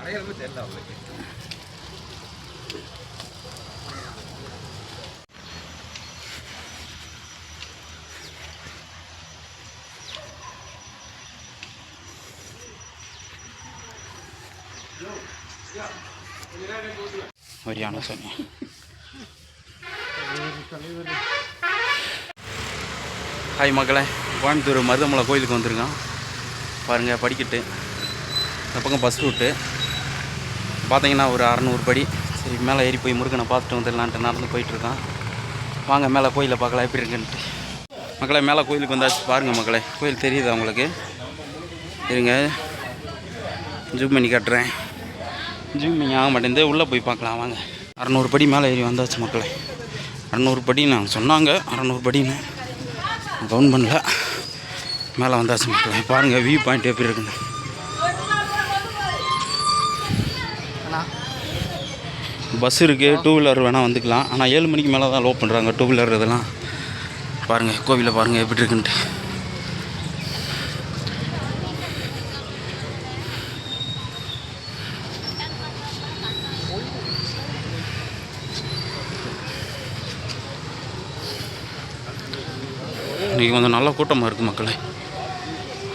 அடையாளமே தெரியல அவங்களுக்கு. சரியான சனி. ஹாய் மக்களே, கோயம்புத்தூர் மருதமலை கோயிலுக்கு வந்திருக்கோம். பாருங்கள் படிக்கட்டு, இந்த பக்கம் பஸ் ரூட்டு பார்த்தீங்கன்னா ஒரு 600 படி. சரி மேலே ஏறி போய் முருகனை பார்த்துட்டு வந்துடலான்ட்டு நடந்து போயிட்டுருக்கான். வாங்க மேலே கோயிலை பார்க்கலாம் எப்படி இருக்குன்ட்டு. மக்களே மேலே கோயிலுக்கு வந்தாச்சு. பாருங்கள் மக்களே, கோயில் தெரியுது அவங்களுக்கு? இருங்க ஜூம் பண்ணி காட்டுறேன். ஜூம் பண்ணி ஆக மாட்டேங்குது. உள்ளே போய் பார்க்கலாம் வாங்க. 600 படி மேலே ஏறி வந்தாச்சு மக்களே. 600 படின்னு சொன்னாங்க, 600 படின்னு கவுண்ட் பண்ணல. மேலே வந்தாச்சு மக்களே. பாருங்கள் வியூ பாயிண்ட் எப்படி இருக்குன்னு. பஸ் இருக்குது, 2 வீலர் வேணால் வந்துக்கலாம். ஆனால் 7 மணிக்கு மேலே தான் லோ பண்ணுறாங்க 2 வீலர் இதெல்லாம். பாருங்கள் கோவிலை பாருங்கள் எப்படி இருக்குன்ட்டு. இன்றைக்கி கொஞ்சம் நல்ல கூட்டமாக இருக்குது மக்களே.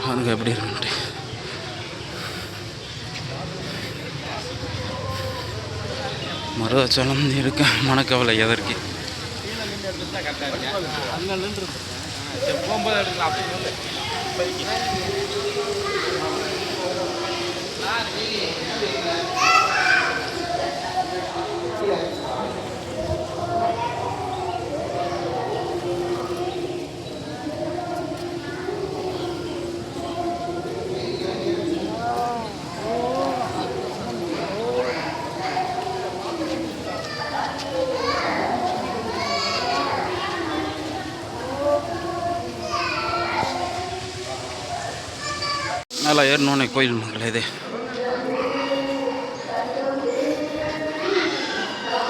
பாருங்க எப்படி இருக்குன்ட்டு. மருதாச்சலம் இருக்க மனக்கவலை எதற்கு. மேலே ஏறணுன்னே கோயில் மக்களே. இது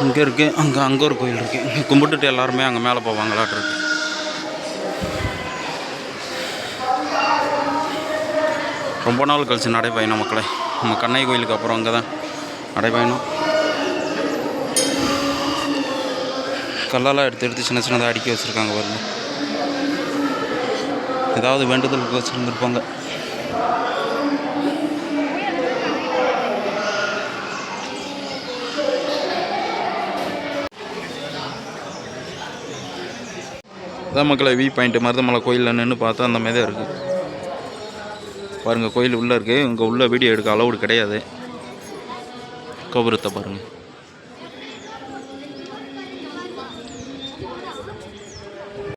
இங்கே இருக்குது, அங்கே ஒரு கோயில் இருக்குது. இங்கே கும்பிட்டுட்டு எல்லாருமே அங்கே மேலே போவாங்களாட்டு இருக்கு. ரொம்ப நாள் கழிச்சு நடைப்பயணம் மக்களே. நம்ம கண்ணை கோயிலுக்கு அப்புறம் அங்கே தான் நடைப்பயணம். கல்லெல்லாம் எடுத்து சின்ன சின்னதாக அடுக்கி வச்சுருக்காங்க பாருங்க. ஏதாவது வேண்டுதலுக்கு வச்சுருந்துருப்பாங்க. அதான் மக்களை வியூ பாயிண்ட்டு. மருதமலை கோயிலில் நின்று பார்த்தா அந்த மாதிரி தான் இருக்குது. பாருங்கள் கோயில் உள்ளே இருக்குது. இங்கே உள்ள வீடியோ எடுக்க அலவுடு கிடையாது. கோபுரத்தை பாருங்கள்.